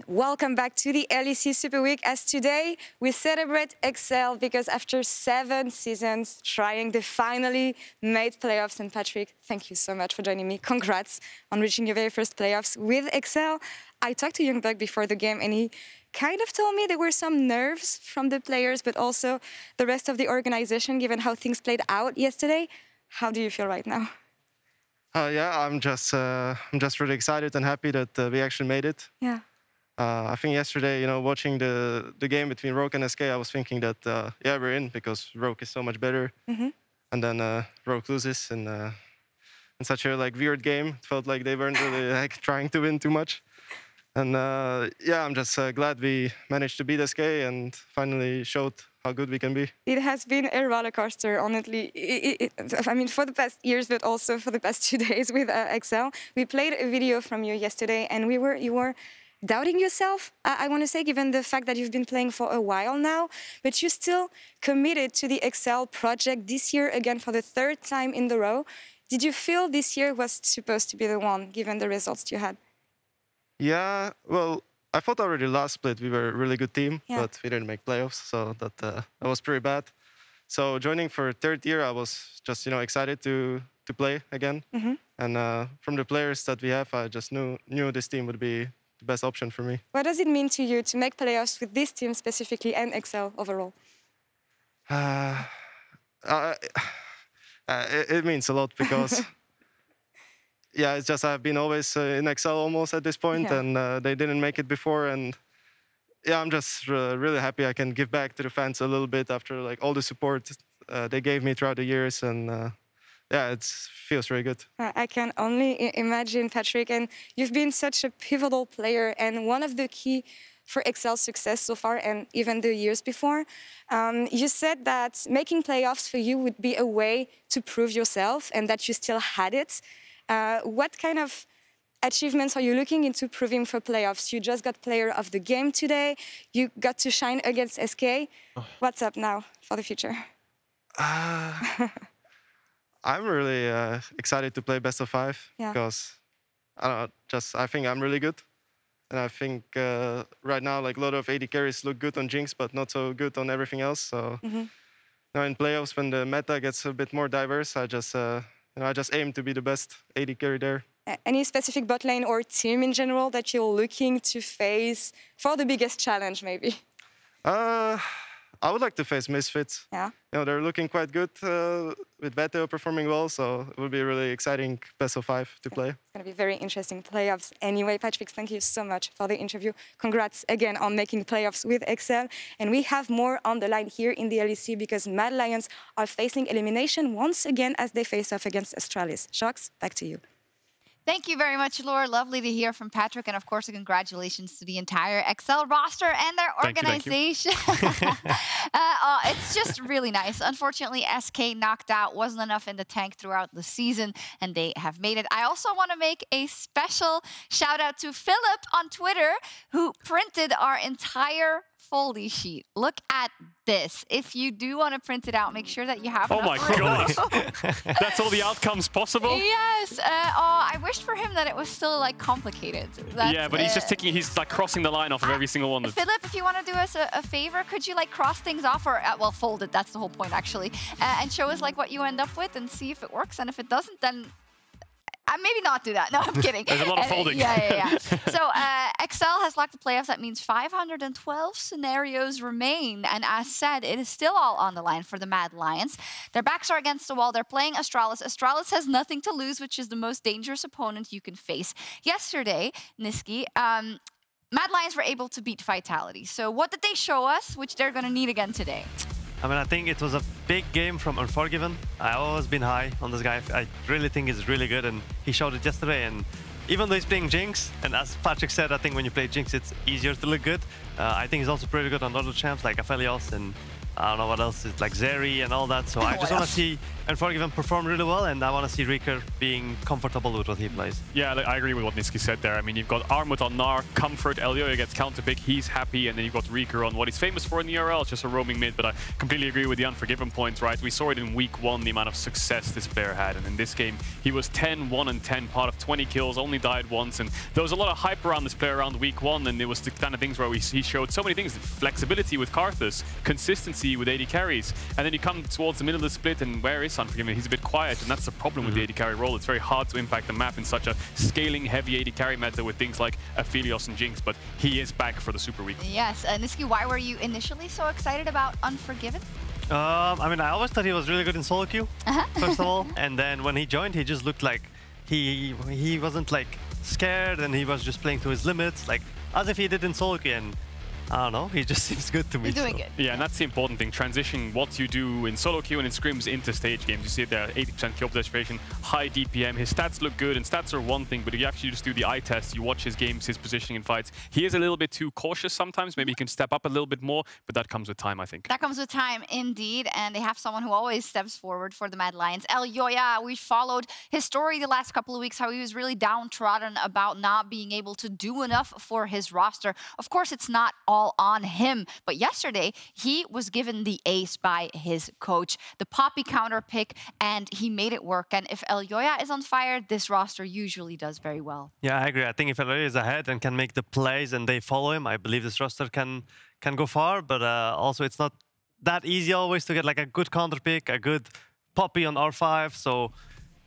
welcome back to the LEC Super Week. As today we celebrate Excel because after 7 seasons trying, they finally made playoffs. And Patrik, thank you so much for joining me. Congrats on reaching your very first playoffs with Excel. I talked to Youngbug before the game and he kind of told me there were some nerves from the players, but also the rest of the organization, given how things played out yesterday. How do you feel right now? Yeah, I'm just really excited and happy that we actually made it. Yeah. I think yesterday, watching the game between Rogue and SK, I was thinking that yeah, we're in because Rogue is so much better, and then Rogue loses in such a weird game. It felt like they weren't really trying to win too much, and yeah, I'm just glad we managed to beat SK and finally showed how good we can be. It has been a roller coaster, honestly. I mean, for the past years, but also for the past 2 days with Excel. We played a video from you yesterday, and you were doubting yourself, I want to say, given the fact that you've been playing for a while now, but you still committed to the Excel project this year again for the 3rd time in the row. Did you feel this year was supposed to be the one, given the results you had? Yeah, well, I thought already last split we were a really good team, but we didn't make playoffs, so that was pretty bad. So joining for 3rd year, I was just excited to play again. And from the players that we have, I just knew this team would be the best option for me. What does it mean to you to make playoffs with this team specifically and Excel overall? It means a lot because yeah, it's just I've been always in Excel almost at this point, and they didn't make it before, and yeah, I'm just really happy I can give back to the fans a little bit after all the support they gave me throughout the years, and yeah, it feels very good. I can only imagine, Patrik, and you've been such a pivotal player and one of the key for Excel's success so far and even the years before. You said that making playoffs for you would be a way to prove yourself and that you still had it. What kind of achievements are you looking into proving for playoffs? You just got player of the game today. You got to shine against SK. What's up now for the future? I'm really excited to play best of 5 because I think I'm really good, and I think right now a lot of AD carries look good on Jinx, but not so good on everything else. So now in playoffs, when the meta gets a bit more diverse, I just aim to be the best AD carry there. Any specific bot lane or team in general that you're looking to face for the biggest challenge, maybe? I would like to face Misfits. Yeah. They're looking quite good with Valée performing well, so it will be a really exciting best of 5 to play. It's going to be very interesting playoffs. Anyway, Patrik, thank you so much for the interview. Congrats again on making playoffs with Excel. And we have more on the line here in the LEC because Mad Lions are facing elimination once again as they face off against Astralis. Sjokz, back to you. Thank you very much, Laure. Lovely to hear from Patrik. And of course, congratulations to the entire Excel roster and their organization. It's just really nice. Unfortunately, SK knocked out, wasn't enough in the tank throughout the season, and they have made it. I also want to make a special shout out to Philip on Twitter, who printed our entire foldy sheet. Look at this. If you do want to print it out, make sure that you have Oh my god! That's all the outcomes possible? Yes. I wished for him that it was still complicated. Yeah, but he's just ticking, he's crossing the line off of every single one. Philip, if you want to do us a favor, could you cross things off or, well, fold it, that's the whole point actually, and show us what you end up with and see if it works, and if it doesn't, then maybe not do that. No, I'm kidding. There's a lot of folding. Yeah. So Excel has locked the playoffs. That means 512 scenarios remain. And as said, it is still all on the line for the Mad Lions. Their backs are against the wall. They're playing Astralis. Astralis has nothing to lose, which is the most dangerous opponent you can face. Yesterday, Nisqy, Mad Lions were able to beat Vitality. So what did they show us, which they're going to need again today? I think it was a big game from Unforgiven. I've always been high on this guy. I really think he's really good, and he showed it yesterday. And even though he's playing Jinx, and as Patrik said, I think when you play Jinx, it's easier to look good. I think he's also pretty good on other champs like Aphelios, and I don't know what else, it's like Zeri and all that. So I just want to see Unforgiven perform really well, and I want to see Reeker being comfortable with what he plays. Yeah, I agree with what Nisqy said there. I mean, you've got Armut on Gnar, Comfort, Elyoya gets counterpick, he's happy, and then you've got Reeker on what he's famous for in the URL, it's just a roaming mid, but I completely agree with the Unforgiven points, right? We saw it in week 1, the amount of success this player had, and in this game, he was 10, 1, and 10, part of 20 kills, only died once, and there was a lot of hype around this player around week 1, and it was the kind of things where he showed so many things, flexibility with Karthus, consistency with AD carries, and then you come towards the middle of the split, and where is Unforgiven? He's a bit quiet, and that's the problem with the AD carry role. It's very hard to impact the map in such a scaling heavy AD carry meta with things like Aphelios and Jinx, but he is back for the Super Week. Yes, Nisqy, why were you initially so excited about Unforgiven? I mean, I always thought he was really good in solo queue, first of all, and then when he joined, he just looked like he wasn't like scared, and he was just playing to his limits, like as if he did in solo queue, and I don't know, he just seems good to me. He's doing good. Yeah, and that's the important thing, transitioning what you do in solo queue and in scrims into stage games. You see it there, 80% kill participation, high DPM. His stats look good, and stats are one thing, but if you actually just do the eye test, you watch his games, his positioning in fights, he is a little bit too cautious sometimes. Maybe he can step up a little bit more, but that comes with time, I think. That comes with time, indeed, and they have someone who always steps forward for the Mad Lions. Elyoya, we followed his story the last couple of weeks, how he was really downtrodden about not being able to do enough for his roster. Of course, it's not all on him, but yesterday he was given the ace by his coach, the Poppy counter pick, and he made it work. And if Elyoya is on fire, this roster usually does very well. Yeah, I agree. I think if Elyoya is ahead and can make the plays and they follow him, I believe this roster can go far, but also it's not that easy always to get like a good counter pick, a good Poppy on R5, so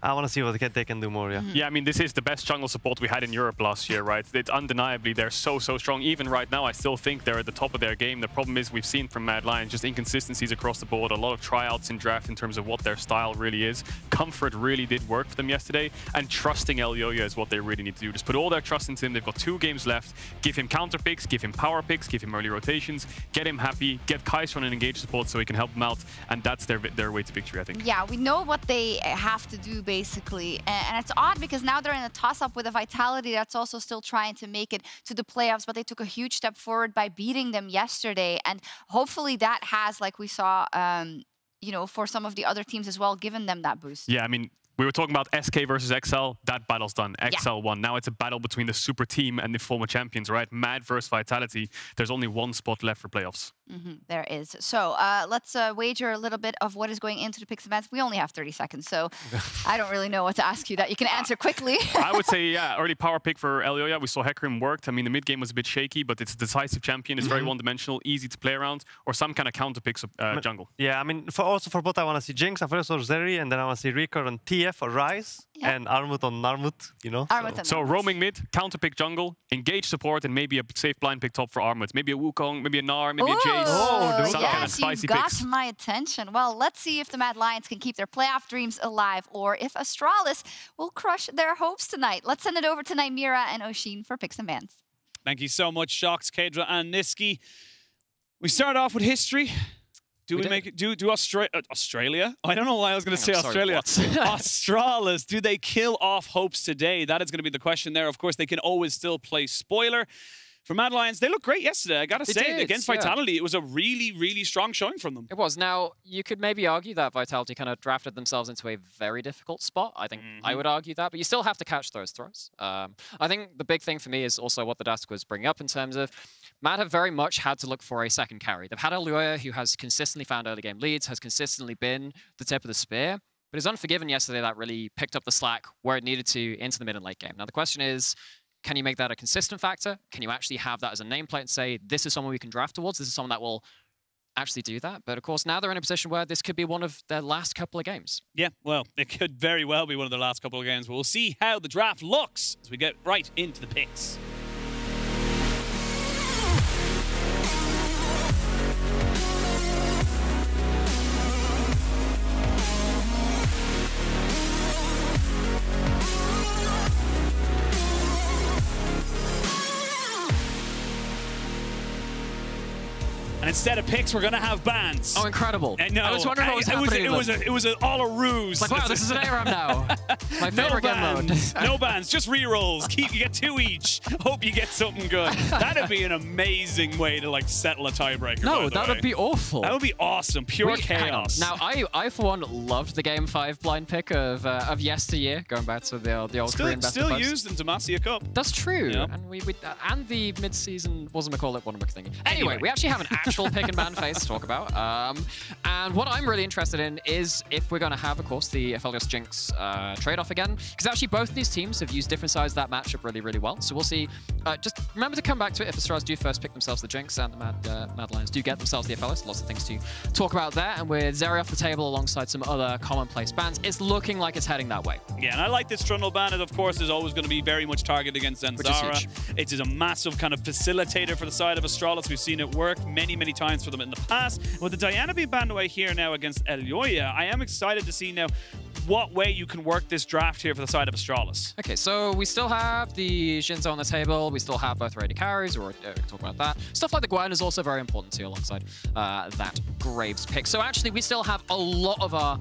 I want to see what they can do more, yeah. Yeah, I mean, this is the best jungle support we had in Europe last year, right? It's undeniably, they're so strong. Even right now, I still think they're at the top of their game. The problem is we've seen from Mad Lions just inconsistencies across the board, a lot of tryouts in draft in terms of what their style really is. Comfort really did work for them yesterday, and trusting Elyoya is what they really need to do. Just put all their trust into him. They've got 2 games left. Give him counter picks, give him power picks, give him early rotations, get him happy, get Kaiser on an engaged support so he can help them out, and that's their way to victory, I think. Yeah, we know what they have to do, basically. And it's odd because now they're in a toss-up with a Vitality that's also still trying to make it to the playoffs, but they took a huge step forward by beating them yesterday. And hopefully that has, like we saw, you know, for some of the other teams as well, given them that boost. Yeah, I mean, we were talking about SK versus XL. That battle's done. XL won. Now it's a battle between the super team and the former champions, right? Mad versus Vitality. There's only 1 spot left for playoffs. There is. So let's wager a little bit of what is going into the picks events. We only have 30 seconds, so I don't really know what to ask you that you can answer quickly. I would say, yeah, early power pick for Elyoya. We saw Hecarim worked. I mean, the mid game was a bit shaky, but it's a decisive champion. It's very one-dimensional, easy to play around, or some kind of counter picks jungle. Yeah, I mean, also for bot, I want to see Jinx, Aphelios or Zeri, and then I want to see Reeker on TF or Ryze, and Armut on Armut, you know? So roaming mid, counter pick jungle, engage support, and maybe a safe blind pick top for Armut. Maybe a Wukong, maybe a Gnar, maybe a Jace. Oh, Kind of yes, you got my attention. Well, let's see if the Mad Lions can keep their playoff dreams alive, or if Astralis will crush their hopes tonight. Let's send it over to Nymaera and Oisín for picks and bans. Thank you so much, Sjokz, Caedrel, and Nisqy. We start off with history. Do we make it? Do Australia? I don't know why I was going to say Australia. Astralis, do they kill off hopes today? That is going to be the question there. Of course, they can always still play spoiler. For Mad Lions, they looked great yesterday, I gotta say. Against Vitality, it was a really, really strong showing from them. It was. Now, you could maybe argue that Vitality kind of drafted themselves into a very difficult spot. I think I would argue that, but you still have to catch those throws. I think the big thing for me is also what the Dask was bringing up in terms of Mad have very much had to look for a second carry. They've had Elyoya, who has consistently found early game leads, has consistently been the tip of the spear, but his Unforgiven yesterday that really picked up the slack where it needed to into the mid and late game. Now, the question is, can you make that a consistent factor? Can you actually have that as a nameplate and say, this is someone we can draft towards, this is someone that will actually do that? But of course, now they're in a position where this could be one of their last couple of games. Yeah, well, it could very well be one of their last couple of games, but we'll see how the draft looks as we get right into the picks. instead of picks, we're going to have bans. Oh, incredible. No, I was wondering what was happening. It was all a ruse. Like, wow, this is an ARAM now. My favorite game mode. No bans, just rerolls. You get 2 each. Hope you get something good. That'd be an amazing way to like settle a tiebreaker. No, that would be awful. That would be awesome. Pure chaos. Now, I for one loved the Game 5 blind pick of yesteryear, going back to the old Korean best Still used in Demacia Cup. That's true. Yep. And the mid-season whatchamacallit thingy. Anyway, we actually have an actual pick and ban phase to talk about. And what I'm really interested in is if we're going to have, of course, the Aphelios Jinx trade-off again. Because actually both of these teams have used different sides of that matchup really, really well. So we'll see. Just remember to come back to it if Astralis do first pick themselves the Jinx and the Mad Lions do get themselves the Aphelios. Lots of things to talk about there. And with Zeri off the table alongside some other commonplace bans, it's looking like it's heading that way. Yeah, and I like this Trundle ban. It, of course, is always going to be very much targeted against Zanzarah. It is a massive kind of facilitator for the side of Astralis. We've seen it work many, many times for them in the past. With the Diana being banned away here now against Elyoya, I am excited to see now what way you can work this draft here for the side of Astralis. Okay, so we still have the Jinx on the table. We still have both AD carries, or talk about that. Stuff like the Gwen is also very important too, alongside that Graves pick. So actually, we still have a lot of our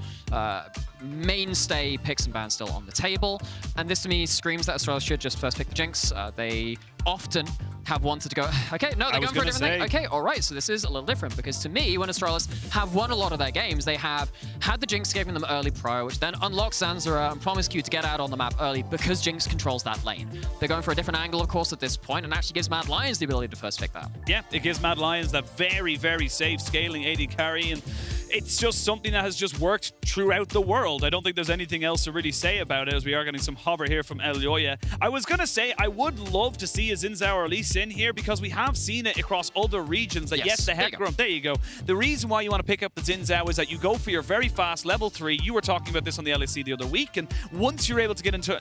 mainstay picks and bans still on the table. And this to me screams that Astralis should just first pick the Jinx. They often have wanted to go, okay, no, they're going for a different thing. Okay, all right, so this is a little different because to me, when Astralis have won a lot of their games, they have had the Jinx giving them early pro, which then unlocks Zanzarah and promisq to get out on the map early because Jinx controls that lane. They're going for a different angle, of course, at this point, and actually gives Mad Lions the ability to first pick that. Yeah, it gives Mad Lions that very, very safe scaling AD carry, and it's just something that has just worked throughout the world. I don't think there's anything else to really say about it, as we are getting some hover here from Elyoya. I was going to say, I would love to see a Zanzarah release in here, because we have seen it across other regions that, yes, the Hecarim, there you go. The reason why you want to pick up the Zanzarah is that you go for your very fast level 3. You were talking about this on the LEC the other week, and once you're able to get into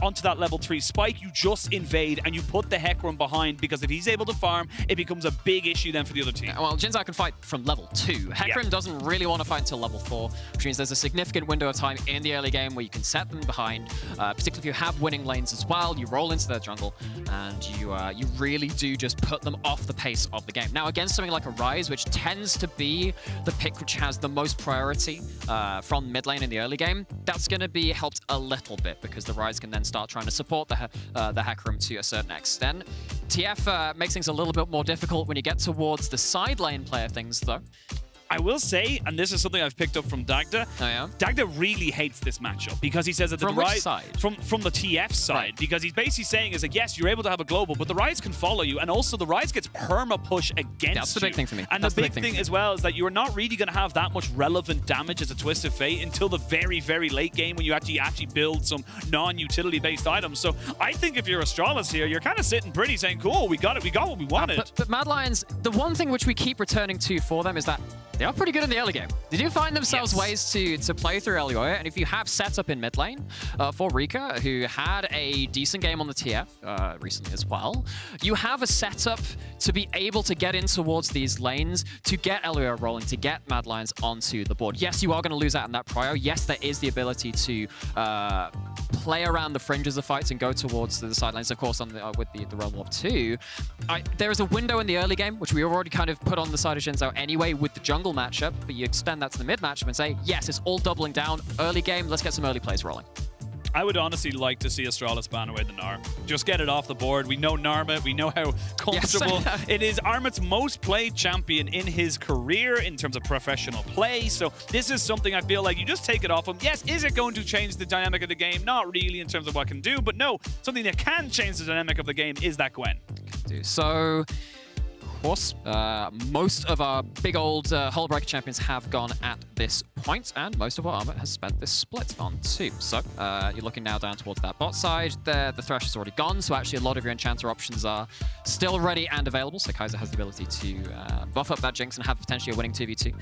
onto that level 3 spike, you just invade and you put the Hecarim behind, because if he's able to farm, it becomes a big issue then for the other team. Well, Zanzarah can fight from level 2. Hecarim doesn't really want to fight until level 4, which means there's a significant window of time in the early game where you can set them behind, particularly if you have winning lanes as well. You roll into their jungle, and you really do just put them off the pace of the game. Now, against something like a Ryze, which tends to be the pick which has the most priority from mid lane in the early game, that's going to be helped a little bit, because the Ryze can then start trying to support the Hecarim to a certain extent. TF makes things a little bit more difficult when you get towards the side lane play of things, though. I will say, and this is something I've picked up from Dagda. Oh, yeah? Dagda really hates this matchup, because he says that the Ryze side? From the TF side, right. Because he's basically saying is that, yes, you're able to have a global, but the Ryze can follow you, and also the Ryze gets perma push against you. That's the big thing for me. And the big thing as well is that you're not really going to have that much relevant damage as a Twist of Fate until the very, very late game, when you actually build some non-utility based items. So I think if you're Astralis here, you're kind of sitting pretty, saying, cool, we got it, we got what we wanted. But Mad Lions, the one thing which we keep returning to for them is that they are pretty good in the early game. They do find themselves ways to play through Elyoya, and if you have setup in mid lane for Reeker, who had a decent game on the TF recently as well, you have a setup to be able to get in towards these lanes, to get Elyoya rolling, to get Mad Lions onto the board. Yes, you are going to lose out on that prio. Yes, there is the ability to play around the fringes of fights and go towards the side lanes, of course, on with the Realm Warp 2. There is a window in the early game, which we already kind of put on the side of Zhao anyway with the jungle matchup, but you extend that to the mid matchup and say, yes, it's all doubling down. Early game, let's get some early plays rolling. I would honestly like to see Astralis ban away the Gnar. Just get it off the board. We know Narma. We know how comfortable it is. Armut's most played champion in his career in terms of professional play. So this is something I feel like you just take it off him. Yes, is it going to change the dynamic of the game? Not really in terms of what it can do, but no, something that can change the dynamic of the game is that Gwen. So, of course, most of our big old Hull Breaker champions have gone at this point, and most of our Armut has spent this split on too. So you're looking now down towards that bot side. The Thresh is already gone, so actually a lot of your Enchanter options are still ready and available. So Kaiser has the ability to buff up that Jinx and have potentially a winning 2v2.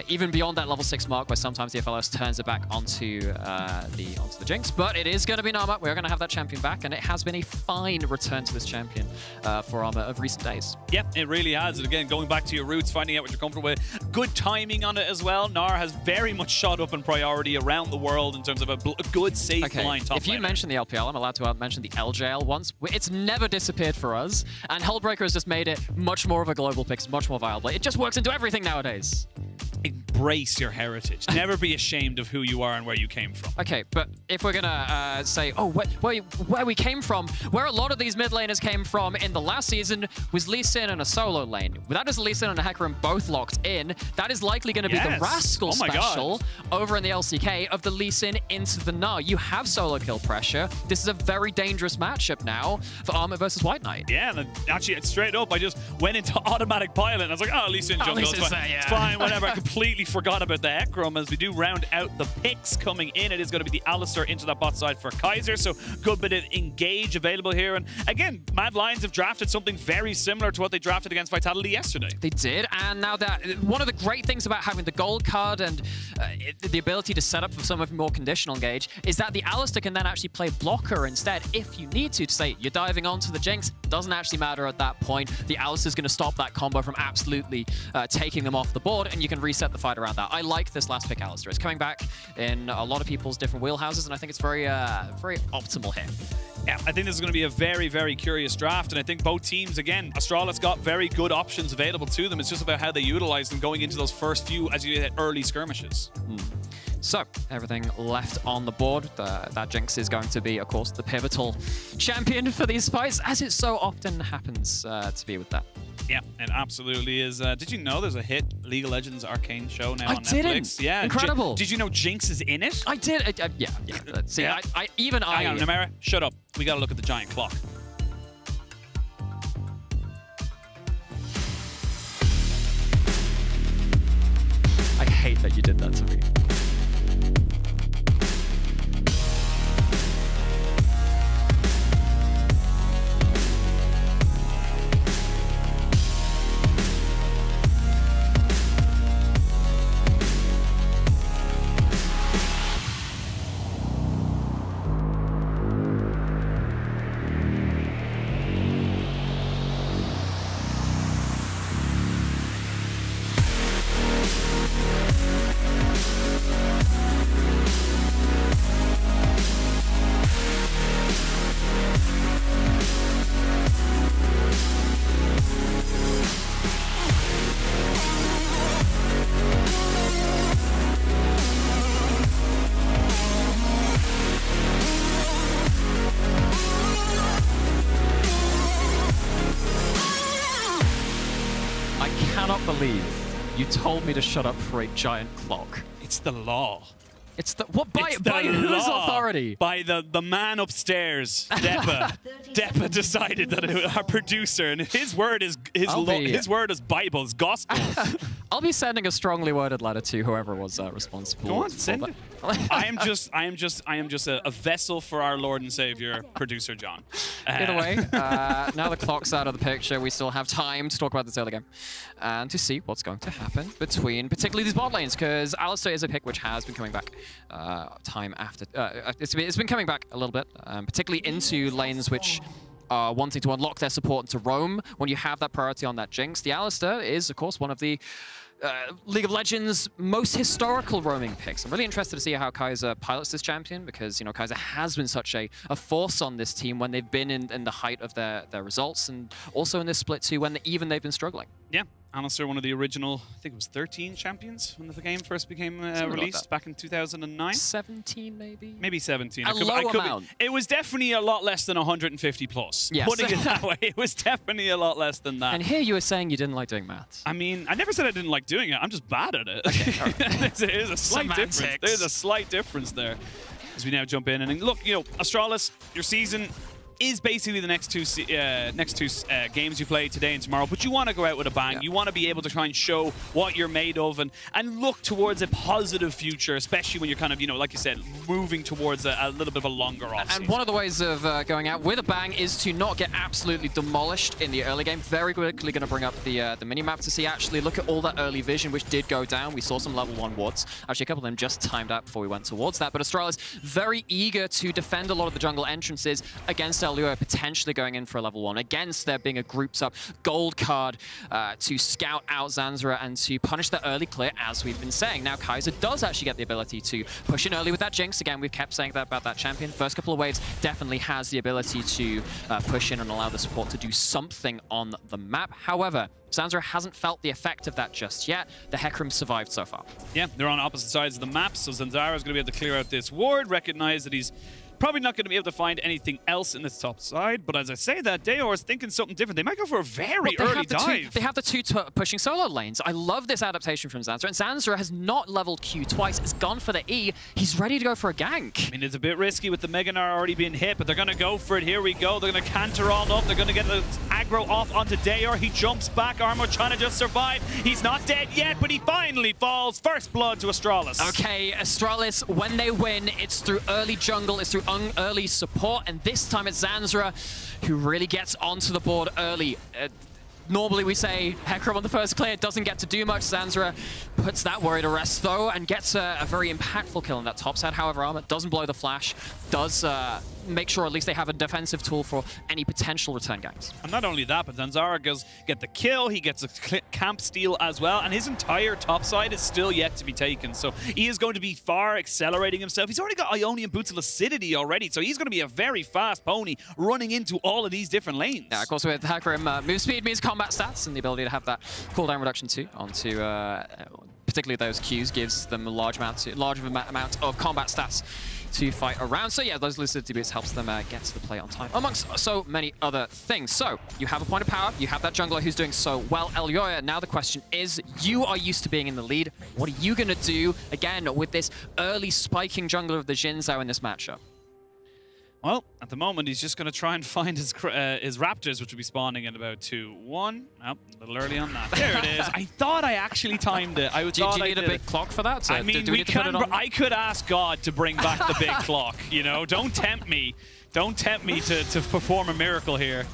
Even beyond that level 6 mark, where sometimes the FLS turns it back onto the Jinx. But it is going to be an Armut. We're going to have that champion back, and it has been a fine return to this champion for Armut of recent days. Yep, it really has. And again, going back to your roots, finding out what you're comfortable with. good timing on it as well. Gnar has very much shot up in priority around the world in terms of a good, safe blind top If you mention the LPL, I'm allowed to mention the LJL once. It's never disappeared for us, and Hullbreaker has just made it much more of a global pick, much more viable. It just works into everything nowadays. Embrace your heritage. Never be ashamed of who you are and where you came from. Okay, but if we're gonna say, oh, where we came from, where a lot of these mid laners came from in the last season was Lee Sin and a solo lane. That is Lee Sin and a Hecarim both locked in. That is likely going to be the Rascal special over in the LCK of the Lee Sin into the Gnar. You have solo kill pressure. This is a very dangerous matchup now for Armut versus WhiteKnight. Yeah, and actually, straight up, I just went into automatic pilot and I was like, oh, Lee Sin jungle, it's fine. It's fine, whatever. I completely forgot about the Hecarim as we do round out the picks coming in. It is going to be the Alistar into that bot side for Kaiser, so good bit of engage available here. And again, Mad Lions have drafted something very similar to what they drafted against Vitality yesterday. They did, and now that one of the great things about having the gold card and the ability to set up for some of more conditional engage is that the Alistar can then actually play blocker instead if you need to say you're diving onto the Jinx. Doesn't actually matter at that point. The Alistar is going to stop that combo from absolutely taking them off the board, and you can reset the fight around that. I like this last pick Alistar. It's coming back in a lot of people's different wheelhouses, and I think it's very, very optimal here. Yeah, I think this is going to be a very, very curious draft, and I think both teams, again, Astralis got very good options available to them. It's just about how they utilize them going into those first few, as you hit, early skirmishes. So, everything left on the board. That Jinx is going to be, of course, the pivotal champion for these fights, as it so often happens to be with that. Yeah, it absolutely is. Did you know there's a hit League of Legends Arcane show now on Netflix? Didn't. Yeah, incredible. Did you know Jinx is in it? I did. Yeah. See, yeah. Hang on, Nymaera, shut up. We got to look at the giant clock. I hate that you did that to me. You told me to shut up for a giant clock. It's the law. It's the what? By whose authority? By the man upstairs, Deppa. Deppa decided that our producer, and his word is his word is Bible, is gospel. I'll be sending a strongly worded letter to whoever was responsible. Go on, send it. I am just a vessel for our Lord and Savior, producer John. Either way, now the clock's out of the picture. We still have time to talk about this early game and to see what's going to happen between particularly these bot lanes, because Alistar is a pick which has been coming back time after. It's been coming back a little bit, particularly into lanes which are wanting to unlock their support to roam when you have that priority on that Jinx. The Alistar is, of course, one of the League of Legends most historical roaming picks. I'm really interested to see how Kaiser pilots this champion, because, you know, Kaiser has been such a force on this team when they've been in the height of their results, and also in this split too when even they've been struggling. Yeah. Alistar, one of the original, I think it was 13 champions when the game first became released back in 2009. 17 maybe? Maybe 17. A low amount. It was definitely a lot less than 150 plus. Yes. Putting it that way, it was definitely a lot less than that. And here you were saying you didn't like doing maths. I mean, I never said I didn't like doing it. I'm just bad at it. Okay, There's a slight difference. There's a slight difference there. As we now jump in and look, you know, Astralis, your season is basically the next two games you play today and tomorrow, but you want to go out with a bang. Yeah. You want to be able to try and show what you're made of and look towards a positive future, especially when you're kind of, you know, like you said, moving towards a little bit of a longer off-season. And one of the ways of going out with a bang is to not get absolutely demolished in the early game. Very quickly going to bring up the mini-map to see, actually, look at all that early vision, which did go down. We saw some level 1 wards. Actually, a couple of them just timed out before we went towards that, but Astralis very eager to defend a lot of the jungle entrances against Elyoya potentially going in for a level 1, against there being a groups up gold card to scout out Zanzarah and to punish the early clear, as we've been saying. Now, Kaiser does actually get the ability to push in early with that Jinx. Again, we've kept saying that about that champion. First couple of waves definitely has the ability to push in and allow the support to do something on the map. However, Zanzarah hasn't felt the effect of that just yet. The Hecarim survived so far. Yeah, they're on opposite sides of the map, so Zanzarah is going to be able to clear out this ward, recognize that he's probably not going to be able to find anything else in this top side, but as I say that, Dajor is thinking something different. They might go for a very early dive. They have the two pushing solo lanes. I love this adaptation from Zanzarah, and Zanzarah has not leveled Q twice. It's gone for the E. He's ready to go for a gank. I mean, it's a bit risky with the Mega Gnar already being hit, but they're going to go for it. Here we go. They're going to canter on up. They're going to get the aggro off onto Dajor. He jumps back. Armut trying to just survive. He's not dead yet, but he finally falls. First blood to Astralis. Okay, Astralis, when they win, it's through early jungle, it's through early support, and this time it's Zanzarah who really gets onto the board early. Normally we say Hecarim on the first clear doesn't get to do much. Zanzarah puts that worry to rest though and gets a very impactful kill on that top side. However, Armut doesn't blow the flash, does make sure at least they have a defensive tool for any potential return ganks. And not only that, but Zanzarah goes get the kill, he gets a camp steal as well, and his entire top side is still yet to be taken. So he is going to be far accelerating himself. He's already got Ionian Boots of Lucidity already, so he's going to be a very fast pony running into all of these different lanes. Yeah, of course with Hecarim, move speed means combat stats, and the ability to have that cooldown reduction too onto particularly those Qs gives them a large amount of combat stats to fight around. So yeah, those Lucidity Boots helps them get to the play on time, amongst so many other things. So you have a point of power, you have that jungler who's doing so well, Elyoya. Now the question is, you are used to being in the lead. What are you going to do, again, with this early spiking jungler of the Jhin Zhao in this matchup? Well, at the moment, he's just going to try and find his Raptors, which will be spawning in about 2-1. Oh, a little early on that. There it is. I thought I actually timed it. Do you need a big clock for that? I mean, I could ask God to bring back the big clock, you know? Don't tempt me. Don't tempt me to perform a miracle here.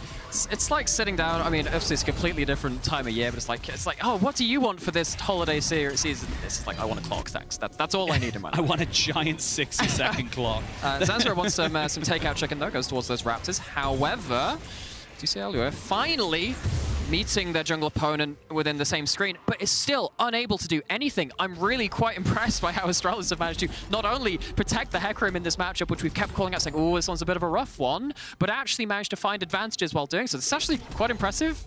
It's like sitting down. I mean, obviously it's a completely different time of year, but it's like, oh, what do you want for this holiday season? It's like, I want a clock, thanks. That's all I need in my life. I want a giant 60-second clock. Zanzarah wants some takeout chicken though, goes towards those Raptors. However, do you see Elyoya finally meeting their jungle opponent within the same screen, but is still unable to do anything. I'm really quite impressed by how Astralis have managed to not only protect the Hecarim in this matchup, which we've kept calling out saying, oh, this one's a bit of a rough one, but actually managed to find advantages while doing so. It's actually quite impressive.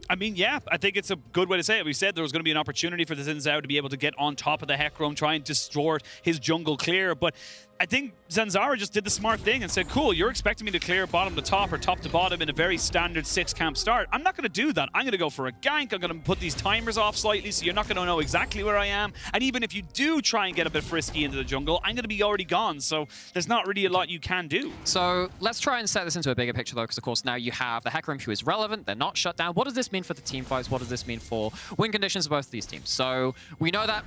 I mean, yeah, I think it's a good way to say it. We said there was going to be an opportunity for the Jhin Zhao to be able to get on top of the Hecarim, try and distort his jungle clear, but I think Zanzarah just did the smart thing and said, cool, you're expecting me to clear bottom to top or top to bottom in a very standard 6-camp start. I'm not going to do that. I'm going to go for a gank. I'm going to put these timers off slightly so you're not going to know exactly where I am. And even if you do try and get a bit frisky into the jungle, I'm going to be already gone. So there's not really a lot you can do. So let's try and set this into a bigger picture, though, because, of course, now you have the Hecarim who is relevant. They're not shut down. What does this mean for the team fights? What does this mean for win conditions of both of these teams? So we know that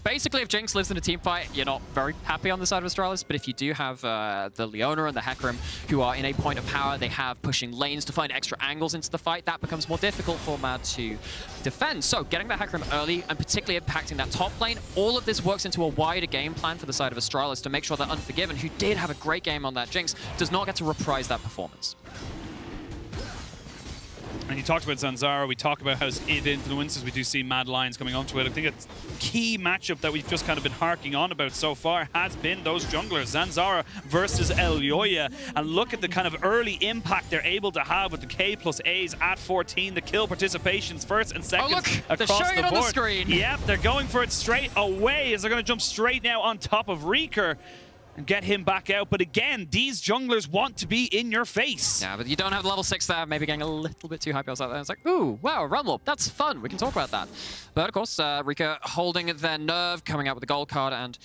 basically, if Jinx lives in a team fight, you're not very happy on the side of Astralis, but if you do have the Leona and the Hecarim who are in a point of power, they have pushing lanes to find extra angles into the fight, that becomes more difficult for Mad to defend. So getting the Hecarim early and particularly impacting that top lane, all of this works into a wider game plan for the side of Astralis to make sure that Unforgiven, who did have a great game on that Jinx, does not get to reprise that performance. And you talked about Zanzarah, we talk about how it influences, we do see Mad Lions coming onto it. I think a key matchup that we've just kind of been harking on about so far has been those junglers, Zanzarah versus Elyoya. And look at the kind of early impact they're able to have with the K+As at 14, the kill participations first and second across the board. They're showing it on the screen. Yep, they're going for it straight away as they're going to jump straight now on top of Reeker and get him back out. But again, these junglers want to be in your face. Yeah, but you don't have level 6 there, maybe getting a little bit too hyped outside there. It's like, ooh, wow, Rumble, that's fun. We can talk about that. But of course, Reeker holding their nerve, coming out with the gold card, and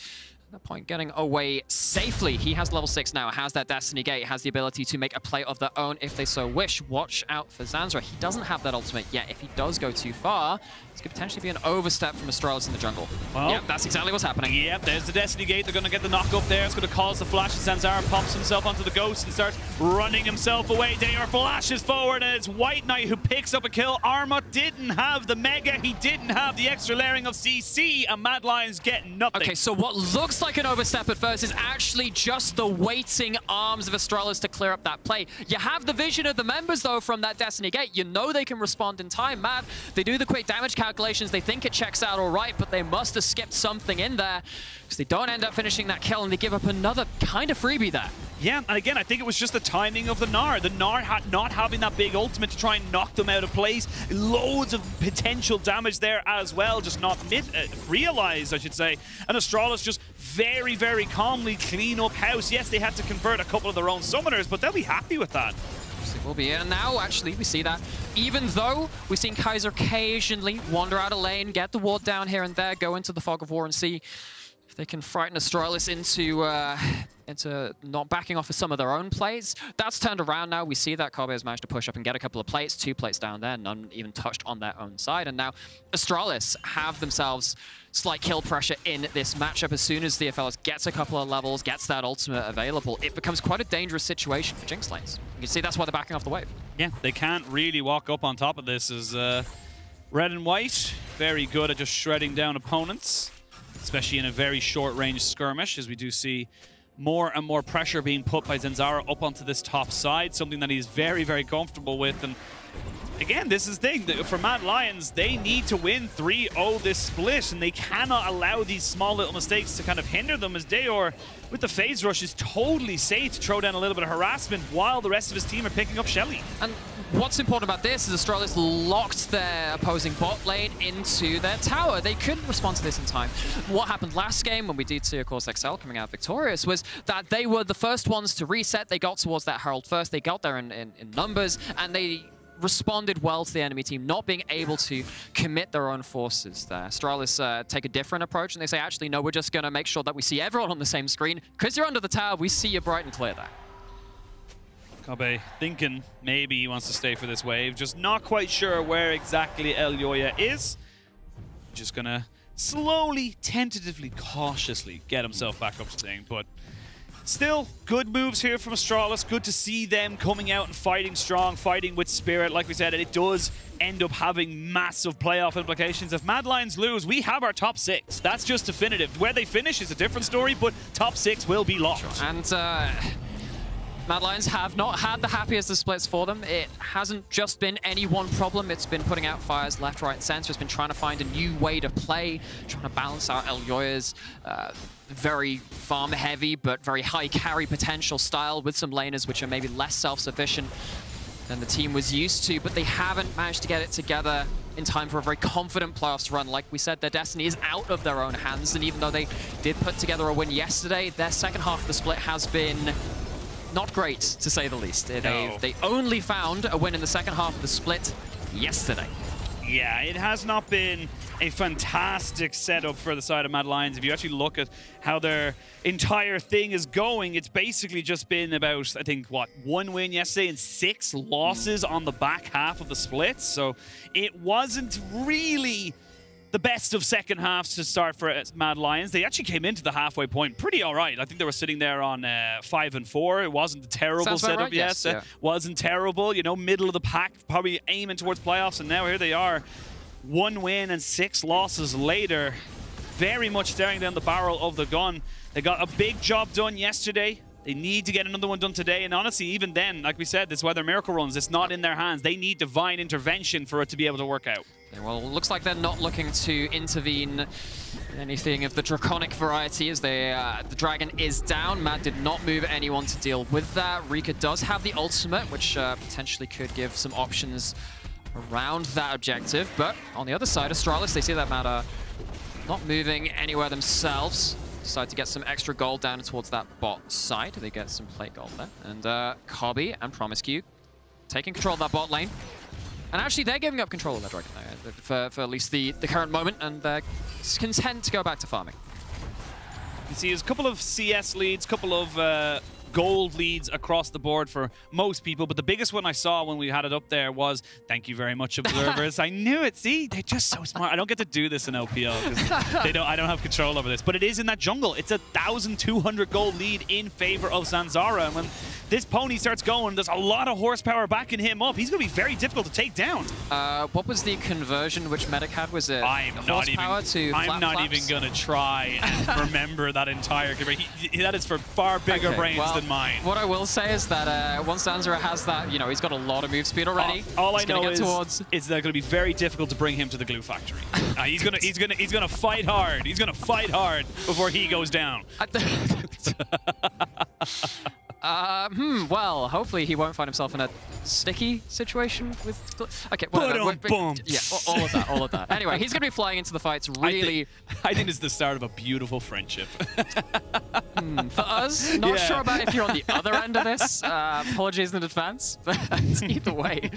at that point, getting away safely. He has level 6 now, has that Destiny Gate, has the ability to make a play of their own if they so wish. Watch out for Zanzarah. He doesn't have that ultimate yet. If he does go too far, this could potentially be an overstep from Astralis in the jungle. Well, yep, that's exactly what's happening. Yep, there's the Destiny Gate. They're going to get the knock up there. It's going to cause the flash. Zanzarah pops himself onto the Ghost and starts running himself away. Dajor flashes forward, and it's WhiteKnight who picks up a kill. Armut didn't have the Mega. He didn't have the extra layering of CC, and Mad Lions get nothing. Okay, so what looks looks like an overstep at first is actually just the waiting arms of Astralis to clear up that play. You have the vision of the members, though, from that Destiny Gate. You know they can respond in time. Mad, they do the quick damage calculations. They think it checks out all right, but they must have skipped something in there because they don't end up finishing that kill, and they give up another kind of freebie there. Yeah, and again, I think it was just the timing of the Gnar. The Gnar not having that big ultimate to try and knock them out of place. Loads of potential damage there as well, just not realized, I should say. And Astralis just very, very calmly clean up house. Yes, they had to convert a couple of their own summoners, but they'll be happy with that. It will be. And now, actually, we see that even though we've seen Kaiser occasionally wander out of lane, get the ward down here and there, go into the fog of war and see if they can frighten Astralis into not backing off of some of their own plays. That's turned around now. We see that Kobbe has managed to push up and get a couple of plates, 2 plates down there, none even touched on their own side. And now Astralis have themselves slight kill pressure in this matchup. As soon as the Aphelios gets a couple of levels, gets that ultimate available, it becomes quite a dangerous situation for Jinx lanes. You can see that's why they're backing off the wave. Yeah, they can't really walk up on top of this as Red and White, very good at just shredding down opponents, especially in a very short-range skirmish, as we do see more and more pressure being put by Zanzarah up onto this top side, something that he's very, very comfortable with. And again, this is the thing. For Mad Lions, they need to win 3-0 this split, and they cannot allow these small little mistakes to kind of hinder them, as Dajor, with the phase rush, is totally safe to throw down a little bit of harassment while the rest of his team are picking up Shelly. And what's important about this is Astralis locked their opposing bot lane into their tower. They couldn't respond to this in time. What happened last game, when we did see, of course, XL coming out victorious, was that they were the first ones to reset. They got towards that Herald first. They got there in numbers, and they responded well to the enemy team, not being able to commit their own forces there. Astralis take a different approach, and they say, actually, no, we're just going to make sure that we see everyone on the same screen. Because you're under the tower, we see you bright and clear there. Kobbe thinking maybe he wants to stay for this wave, just not quite sure where exactly Elyoya is. Just going to slowly, tentatively, cautiously get himself back up to thing, but still, good moves here from Astralis. Good to see them coming out and fighting strong, fighting with spirit. Like we said, it does end up having massive playoff implications. If Mad Lions lose, we have our top 6. That's just definitive. Where they finish is a different story, but top 6 will be locked. Sure. And Mad Lions have not had the happiest of splits for them. It hasn't just been any one problem. It's been putting out fires left, right, and center. It's been trying to find a new way to play, trying to balance out Elyoya's very farm-heavy but very high carry potential style with some laners which are maybe less self-sufficient than the team was used to, but they haven't managed to get it together in time for a very confident playoffs run. Like we said, their destiny is out of their own hands, and even though they did put together a win yesterday, their second half of the split has been not great, to say the least. They only found a win in the second half of the split yesterday. Yeah, it has not been a fantastic setup for the side of Mad Lions. If you actually look at how their entire thing is going, it's basically just been about, I think, what, 1 win yesterday and 6 losses on the back half of the split. So it wasn't really the best of second halves to start for Mad Lions. They actually came into the halfway point pretty all right. I think they were sitting there on 5-4. It wasn't a terrible setup, right? Yes. Yeah. Wasn't terrible. You know, middle of the pack, probably aiming towards playoffs, and now here they are, 1 win and 6 losses later, very much staring down the barrel of the gun. They got a big job done yesterday. They need to get another one done today, and honestly, even then, like we said, this is why they're miracle runs. It's not in their hands. They need divine intervention for it to be able to work out. Yeah, well, it looks like they're not looking to intervene in anything of the draconic variety, as the dragon is down. Mad did not move anyone to deal with that. Reeker does have the ultimate, which potentially could give some options around that objective, but on the other side, Astralis, they see that Mad not moving anywhere themselves. Decide to get some extra gold down towards that bot side. They get some plate gold there. And Kobbe and promisq taking control of that bot lane. And actually, they're giving up control of that dragon there for at least the current moment, and they're content to go back to farming. You see, there's a couple of CS leads, couple of gold leads across the board for most people, but the biggest one I saw when we had it up there was, thank you very much, observers. I knew it. See, they're just so smart. I don't get to do this in LPL because I don't have control over this, but it is in that jungle. It's a 1,200 gold lead in favor of Zanzarah, and when this pony starts going, there's a lot of horsepower backing him up. He's going to be very difficult to take down. What was the conversion which Medic had? Was it I'm not even going to try and remember that entire conversion. That is for far bigger brains than mine. What I will say is that once Zanzarah has that, you know, he's got a lot of move speed already. All I know is it's going to be very difficult to bring him to the glue factory. He's gonna fight hard. He's gonna fight hard before he goes down. Well, hopefully he won't find himself in a sticky situation with... Okay, well, yeah, all of that. Anyway, he's going to be flying into the fights really... I think it's the start of a beautiful friendship. For us, not sure about if you're on the other end of this. Apologies in advance, but either way.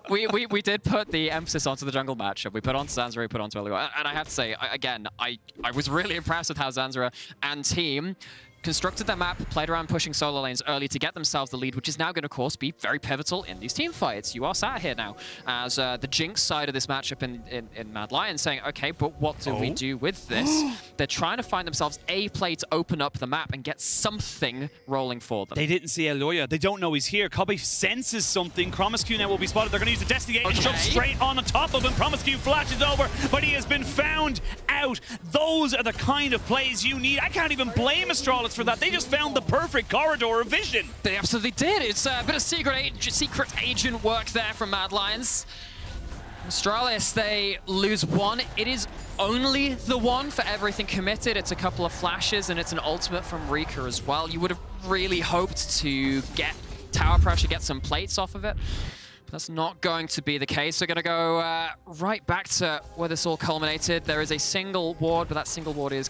We did put the emphasis onto the jungle matchup. We put on Zanzarah, we put on Elyoya. And I have to say, again, I was really impressed with how Zanzarah and team constructed their map, played around pushing solo lanes early to get themselves the lead, which is now going to, of course, be very pivotal in these team fights. You are sat here now as the Jinx side of this matchup in Mad Lions saying, okay, but what do we do with this? They're trying to find themselves a play to open up the map and get something rolling for them. They didn't see Elyoya. They don't know he's here. Kobbe senses something. promisq now will be spotted. They're going to use the Destiny Gate and jump straight on top of him. promisq flashes over, but he has been found out. Those are the kind of plays you need. I can't even blame Astralis for that. They just found the perfect corridor of vision. They absolutely did. It's a bit of secret agent work there from Mad Lions. Astralis, they lose one. It is only the one for everything committed. It's a couple of flashes and it's an ultimate from Reeker as well. You would have really hoped to get tower pressure, get some plates off of it. But that's not going to be the case. We're going to go right back to where this all culminated. There is a single ward, but that single ward is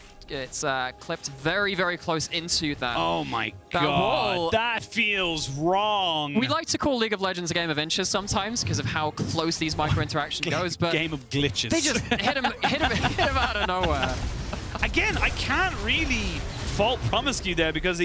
clipped very, very close into that. Oh my god, wall. That feels wrong. We like to call League of Legends a game of inches sometimes because of how close these micro interactions goes, but game of glitches. They just hit him out of nowhere. Again, I can't really fault promisq there because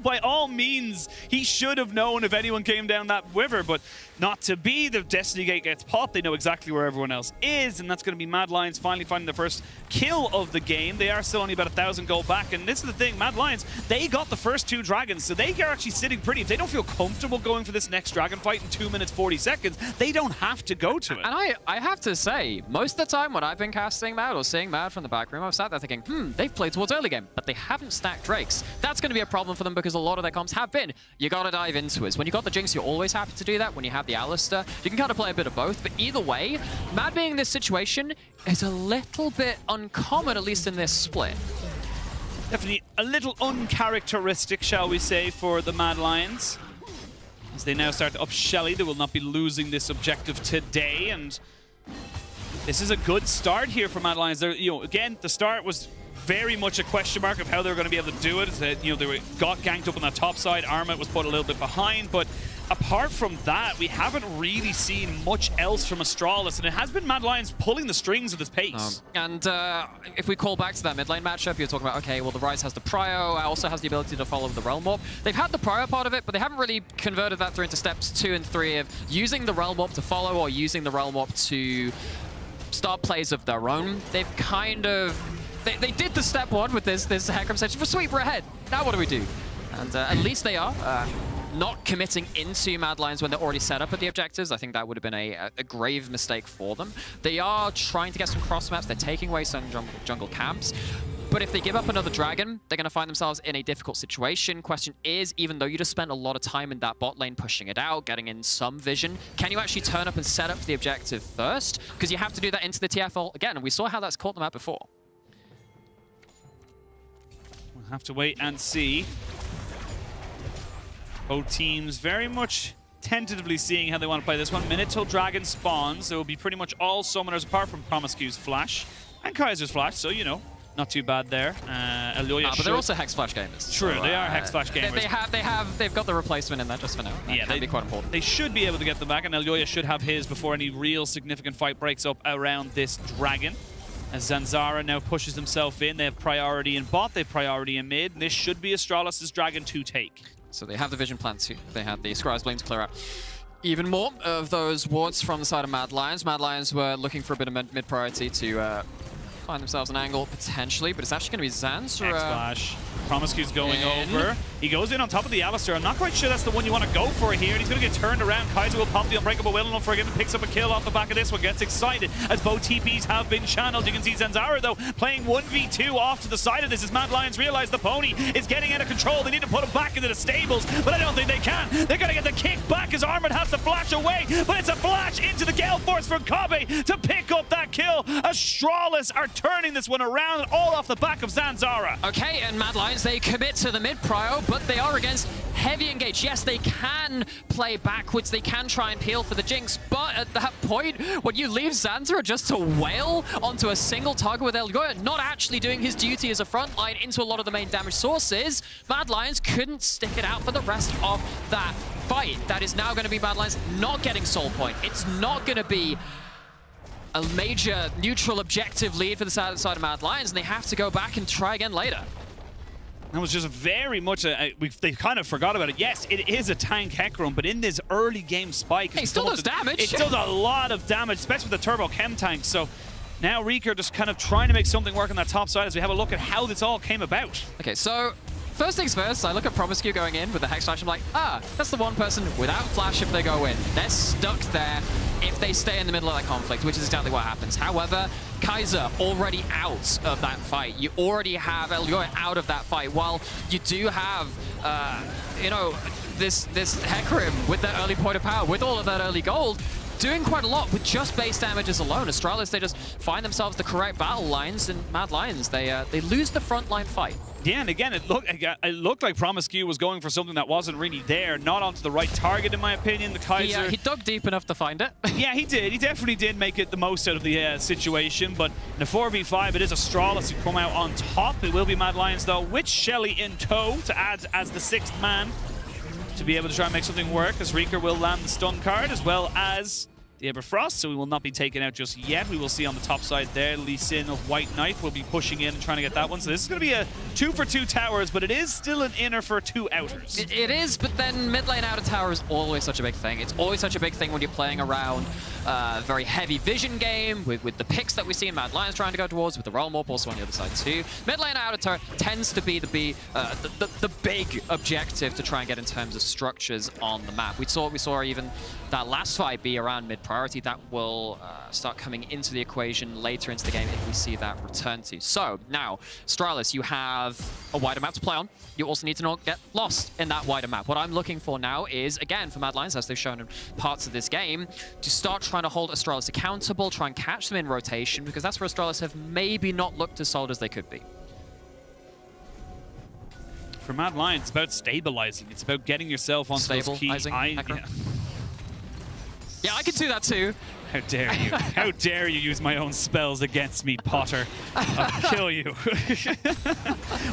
by all means he should have known if anyone came down that river, but not to be. The Destiny Gate gets popped. They know exactly where everyone else is, and that's going to be Mad Lions finally finding the first kill of the game. They are still only about 1,000 gold back, and this is the thing, Mad Lions, they got the first 2 dragons, so they are actually sitting pretty. If they don't feel comfortable going for this next dragon fight in 2 minutes 40 seconds, they don't have to go to it. And I have to say, most of the time when I've been casting Mad or seeing Mad from the back room, I've sat there thinking, they've played towards early game, but they haven't stacked Drakes. That's going to be a problem for them because a lot of their comps have been, you got to dive into it. When you got the Jinx, you're always happy to do that. When you have the Alistair, you can kind of play a bit of both, but either way, Mad being in this situation is a little bit uncommon, at least in this split. Definitely a little uncharacteristic, shall we say, for the Mad Lions. As they now start to up Shelly, they will not be losing this objective today, and this is a good start here for Mad Lions. Again, the start was very much a question mark of how they were going to be able to do it. They got ganked up on that top side. Armut was put a little bit behind, but apart from that, we haven't really seen much else from Astralis, and it has been Mad Lions pulling the strings at this pace. And if we call back to that mid lane matchup, you're talking about, okay, well, the Ryze has the prio, also has the ability to follow the Realm Warp. They've had the prio part of it, but they haven't really converted that through into steps 2 and 3 of using the Realm Warp to follow or using the Realm Warp to start plays of their own. They've kind of... They did the step 1 with this Hecarim section for sweep, we're ahead. Now what do we do? And at least they are not committing into Mad Lions when they're already set up at the objectives. I think that would have been a grave mistake for them. They are trying to get some cross maps. They're taking away some jungle camps. But if they give up another dragon, they're going to find themselves in a difficult situation. Question is, even though you just spent a lot of time in that bot lane pushing it out, getting in some vision, can you actually turn up and set up for the objective first? Because you have to do that into the TFL again, and we saw how that's caught them out before. We'll have to wait and see. Both teams very much tentatively seeing how they want to play this one. Minute till Dragon spawns. It will be pretty much all summoners apart from promisq's Flash and Kaiser's Flash, so, not too bad there. Elyoya but they're also Hex Flash gamers. True, they are Hex Flash gamers. They've got the replacement in there just for now. That can be quite important. They should be able to get them back, and Elyoya should have his before any real significant fight breaks up around this dragon. As Zanzarah now pushes himself in, they have priority in bot, they have priority in mid. This should be Astralis' Dragon to take. So they have the vision plan too. They have the Scry's Blame to clear out even more of those wards from the side of Mad Lions. Mad Lions were looking for a bit of mid priority to find themselves an angle potentially, but it's actually going to be Zanzarah. X-Flash. promisq's going over. He goes in on top of the Alistar. I'm not quite sure that's the one you want to go for here. And he's going to get turned around. Kaiser will pop the Unbreakable Will and for him picks up a kill off the back of this one. Gets excited as both TPs have been channeled. You can see Zanzarah though playing 1v2 off to the side of this as Mad Lions realize the pony is getting out of control. They need to put him back into the stables, but I don't think they can. They're going to get the kick back as Armut has to flash away, but it's a flash into the Gale Force from Kobbe to pick up that kill. Astralis are turning this one around all off the back of Zanzarah. Okay, and Mad Lions, they commit to the mid-prio, but they are against heavy engage. Yes, they can play backwards, they can try and peel for the Jinx, but at that point, when you leave Zanzarah just to wail onto a single target with Elyoya, not actually doing his duty as a front line into a lot of the main damage sources, Mad Lions couldn't stick it out for the rest of that fight. That is now going to be Mad Lions not getting soul point. It's not going to be a major neutral objective lead for the side of Mad Lions, and they have to go back and try again later. That was just very much they kind of forgot about it. Yes, it is a tank Hecarim, but in this early game spike, it still does damage. It does a lot of damage, especially with the turbo chem tank. So now Reeker just kind of trying to make something work on that top side as we have a look at how this all came about. Okay, so first things first, I look at promisq going in with the Hex Flash. I'm like, that's the one person without Flash if they go in. They're stuck there if they stay in the middle of that conflict, which is exactly what happens. However, Kaiser already out of that fight. You already have Elyoya out of that fight. While you do have, you know, this Hecarim with that early point of power, with all of that early gold, doing quite a lot with just base damages alone. Astralis, they just find themselves the correct battle lines, and Mad Lions, they lose the frontline fight. Yeah, and again, it looked like promisq was going for something that wasn't really there, not onto the right target, in my opinion. The Kaiser... He dug deep enough to find it. Yeah, he did. He definitely did make it the most out of the situation, but in a 4v5, it is Astralis who come out on top. It will be Mad Lions, though, with Shelly in tow to add as the 6th man to be able to try and make something work, as Reeker will land the stun card, as well as the Everfrost, so we will not be taken out just yet. We will see on the top side there, Lee Sin of WhiteKnight will be pushing in and trying to get that one. So this is going to be a 2 for 2 towers, but it is still an inner for 2 outers. It is, but then mid lane outer tower is always such a big thing. It's always such a big thing when you're playing around a very heavy vision game with the picks that we see in Mad Lions trying to go towards, with the Realm Warp also on the other side too. Mid lane outer tower tends to be the big objective to try and get in terms of structures on the map. We saw even that last fight be around mid priority. That will start coming into the equation later into the game if we see that return to. So now, Astralis, you have a wider map to play on. You also need to not get lost in that wider map. What I'm looking for now is, again, for Mad Lions, as they've shown in parts of this game, to start trying to hold Astralis accountable, try and catch them in rotation, because that's where Astralis have maybe not looked as solid as they could be. For Mad Lions, it's about stabilizing. It's about getting yourself on those key... Yeah, I can do that too. How dare you? How dare you use my own spells against me, Potter? I'll kill you.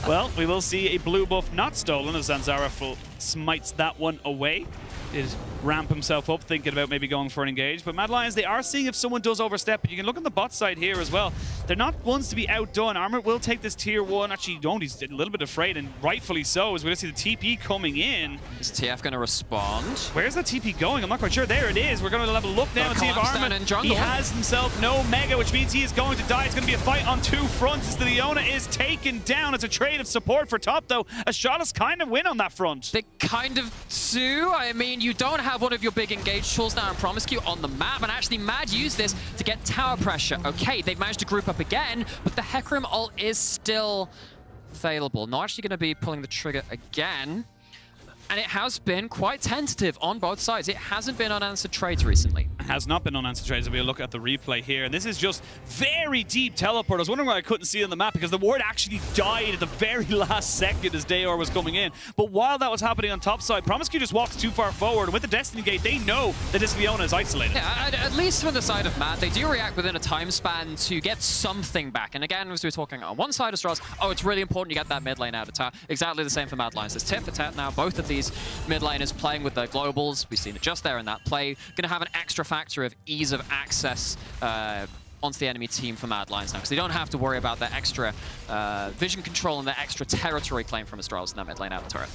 Well, we will see a blue buff not stolen as Zanzarah smites that one away. Did ramp himself up, thinking about maybe going for an engage. But Mad Lions, they are seeing if someone does overstep. But you can look on the bot side here as well. They're not ones to be outdone. Armut will take this tier 1. Actually, don't. He's a little bit afraid, and rightfully so, as we're going to see the TP coming in. Is TF going to respond? Where's that TP going? I'm not quite sure. There it is. We're going to have a look now and see if Armut... He has himself no Mega, which means he is going to die. It's going to be a fight on 2 fronts as the Leona is taken down. It's a trade of support for top, though. Astralis kind of win on that front. They kind of do. I mean, you don't have one of your big engage tools now in promisq on the map, and actually Mad used this to get tower pressure. Okay, they've managed to group up again, but the Hecarim ult is still available. Not actually going to be pulling the trigger again. And it has been quite tentative on both sides. It hasn't been unanswered trades recently. It has not been unanswered trades. We'll look at the replay here. And this is just very deep teleport. I was wondering why I couldn't see it on the map, because the ward actually died at the very last second as Dajor was coming in. But while that was happening on top side, promisq just walked too far forward. And with the Destiny Gate, they know that this Leona is isolated. Yeah, at least from the side of Mad, they do react within a time span to get something back. And again, as we were talking on one side of Astralis, it's really important you get that mid lane out of tower. Exactly the same for Mad Lions. There's tit for tat now. Both of these mid laners playing with their globals. We've seen it just there in that play. Going to have an extra factor of ease of access onto the enemy team for Mad Lions now, because they don't have to worry about that extra vision control and that extra territory claim from Astralis in that mid lane out of the turret.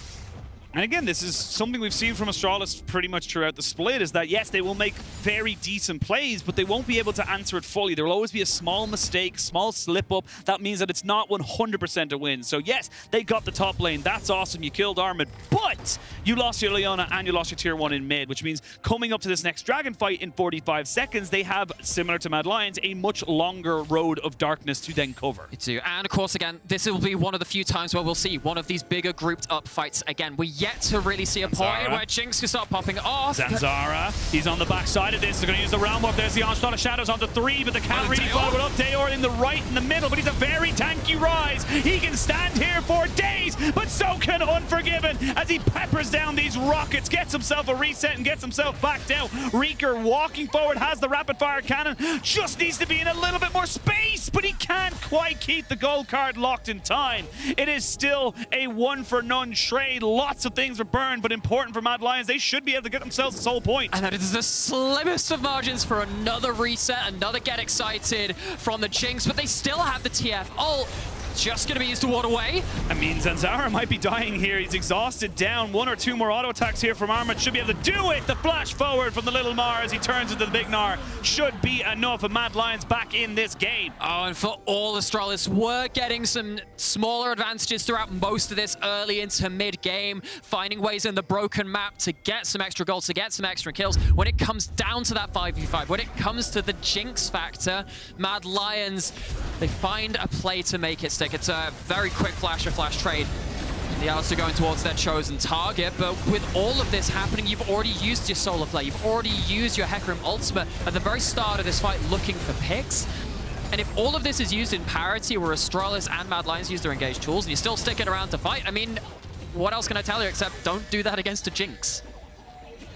And again, this is something we've seen from Astralis pretty much throughout the split, is that yes, they will make very decent plays, but they won't be able to answer it fully. There will always be a small mistake, small slip up. That means that it's not 100% a win. So yes, they got the top lane. That's awesome. You killed Armut, but you lost your Leona and you lost your tier 1 in mid, which means coming up to this next dragon fight in 45 seconds, they have, similar to Mad Lions, a much longer road of darkness to then cover. You do. And of course, again, this will be one of the few times where we'll see one of these bigger grouped up fights again. We're yet to really see a point where Jinx can start popping off. Zanzarah, he's on the backside of this. They're going to use the realm up. There's the onslaught of shadows onto 3, but they can't really follow it up. Dajor in the right, in the middle, but he's a very tanky Ryze. He can stand here for days, but so can Unforgiven as he peppers down these rockets, gets himself a reset and gets himself back down. Reeker walking forward, has the rapid fire cannon, just needs to be in a little bit more space, but he can't quite keep the gold card locked in time. It is still a 1-for-none trade. Lots of things are burned, but important for Mad Lions. They should be able to get themselves a soul point. And that is the slimmest of margins for another reset, another get excited from the Jinx, but they still have the TF ult. Just going to be used to ward away. I mean, Zanzarah might be dying here. He's exhausted down. 1 or 2 more auto attacks here from Armut. Should be able to do it. The flash forward from the little Mar as he turns into the big Gnar should be enough. And Mad Lions back in this game. Oh, and for all Astralis, we're getting some smaller advantages throughout most of this early into mid-game, finding ways in the broken map to get some extra gold, to get some extra kills. When it comes down to that 5v5, when it comes to the Jinx factor, Mad Lions, they find a play to make it stick. It's a very quick flash trade. The Alistair going towards their chosen target, but with all of this happening, you've already used your Solar Flare, you've already used your Hecarim ultimate at the very start of this fight looking for picks. And if all of this is used in parity where Astralis and Mad Lions use their engaged tools and you're still sticking around to fight, I mean, what else can I tell you except don't do that against a Jinx?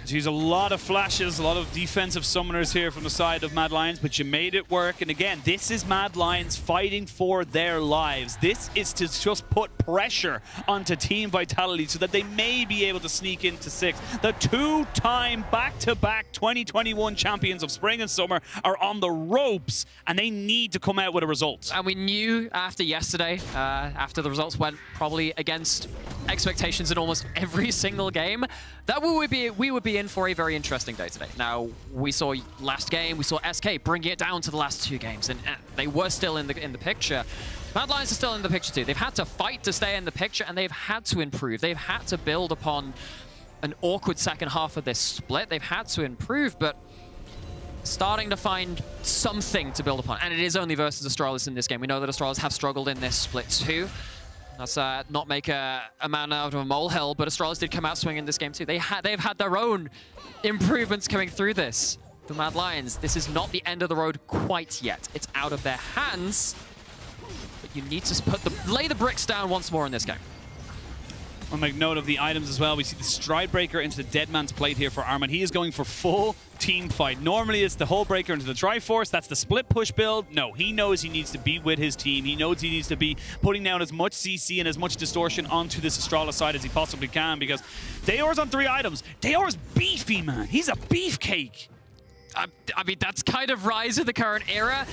Use a lot of flashes, a lot of defensive summoners here from the side of Mad Lions, but you made it work. And again, this is Mad Lions fighting for their lives. This is to just put pressure onto Team Vitality so that they may be able to sneak into 6. The 2-time back-to-back 2021 champions of Spring and Summer are on the ropes, and they need to come out with a result. And we knew after yesterday, after the results went probably against expectations in almost every single game, that we would be in for a very interesting day today. Now, we saw last game, we saw SK bringing it down to the last 2 games, and they were still in the picture. Mad Lions are still in the picture too. They've had to fight to stay in the picture, and they've had to improve. They've had to build upon an awkward second half of this split. They've had to improve, but starting to find something to build upon. And it is only versus Astralis in this game. We know that Astralis have struggled in this split too. Let's not make a man out of a molehill, but Astralis did come out swinging this game too. They've had their own improvements coming through this. The Mad Lions, this is not the end of the road quite yet. It's out of their hands, but you need to lay the bricks down once more in this game. I'll make note of the items as well. We see the Stride Breaker into the Dead Man's Plate here for Armut. He is going for full team fight. Normally it's the Hull Breaker into the Triforce. That's the split push build. No, he knows he needs to be with his team. He knows he needs to be putting down as much CC and as much distortion onto this Astralis side as he possibly can, because Dajor's on 3 items. Dajor's beefy, man. He's a beefcake. I mean, that's kind of Ryze in the current era.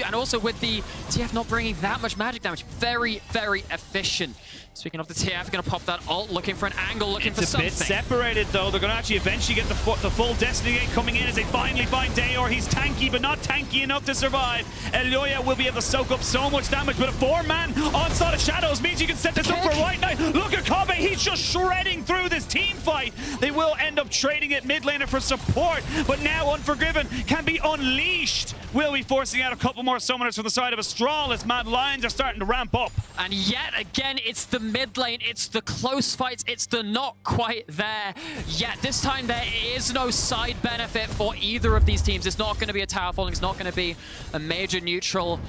And also with the TF not bringing that much magic damage, very, very efficient. Speaking of the TF, going to pop that ult, looking for an angle, looking for something. It's a bit separated, though. They're going to actually eventually get the full Destiny Gate coming in as they finally find Dajor. He's tanky, but not tanky enough to survive. Elyoya will be able to soak up so much damage, but a 4-man onslaught of shadows means you can set this up for WhiteKnight. Look at Kobbe. He's just shredding through this team fight. They will end up trading it mid laner for support, but now Unforgiven can be unleashed. We'll be forcing out a couple more summoners from the side of Astralis. Mad Lions are starting to ramp up. And yet again, it's the mid lane, it's the close fights, it's the not quite there yet. This time there is no side benefit for either of these teams. It's not going to be a tower falling, it's not going to be a major neutral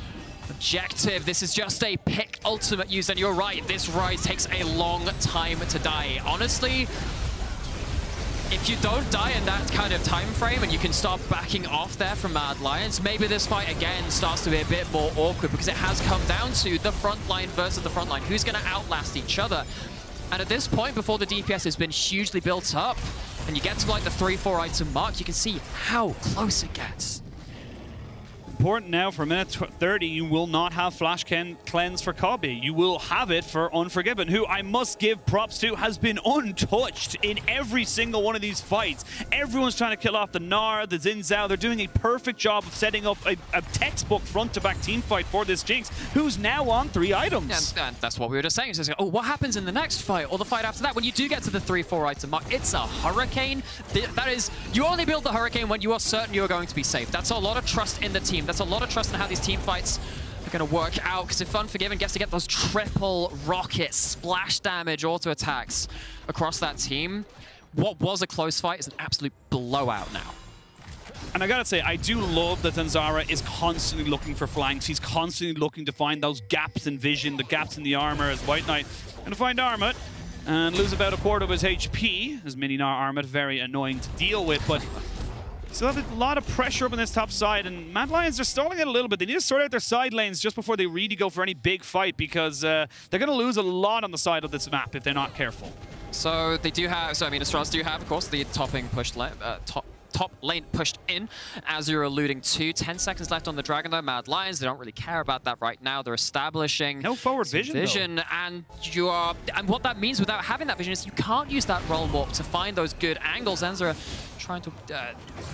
objective. This is just a pick ultimate use, and you're right, this Ryze takes a long time to die. Honestly, if you don't die in that kind of time frame and you can start backing off there from Mad Lions, maybe this fight again starts to be a bit more awkward, because it has come down to the front line versus the front line. Who's going to outlast each other? And at this point, before the DPS has been hugely built up, and you get to like the 3-4 item mark, you can see how close it gets. important now for minute 30, you will not have Flash Cleanse for Kobbe. You will have it for Unforgiven, who I must give props to, has been untouched in every single one of these fights. Everyone's trying to kill off the Gnar, the Zhao. They're doing a perfect job of setting up a textbook front-to-back team fight for this Jinx, who's now on 3 items. And that's what we were just saying. It's like, oh, what happens in the next fight or the fight after that? When you do get to the 3-4 item mark, it's a Hurricane. That is, you only build the Hurricane when you are certain you are going to be safe. That's a lot of trust in the team. That's a lot of trust in how these team fights are going to work out, because if Unforgiven gets to get those triple rocket splash damage auto attacks across that team, what was a close fight is an absolute blowout now. And I gotta say, I do love that Zanzarah is constantly looking for flanks. He's constantly looking to find those gaps in vision, the gaps in the armor, as WhiteKnight going to find Armut and lose about 1/4 of his HP, as mini Gnar Armut, very annoying to deal with, but still have a lot of pressure up on this top side, and Mad Lions are stalling it a little bit. They need to sort out their side lanes just before they really go for any big fight, because they're going to lose a lot on the side of this map if they're not careful. So they do have, Astralis do have, of course, the topping pushed top lane pushed in, as you're alluding to. 10 seconds left on the Dragon, though. Mad Lions, they don't really care about that right now. They're establishing no forward vision, and what that means without having that vision is you can't use that roll warp to find those good angles. Zanzarah trying to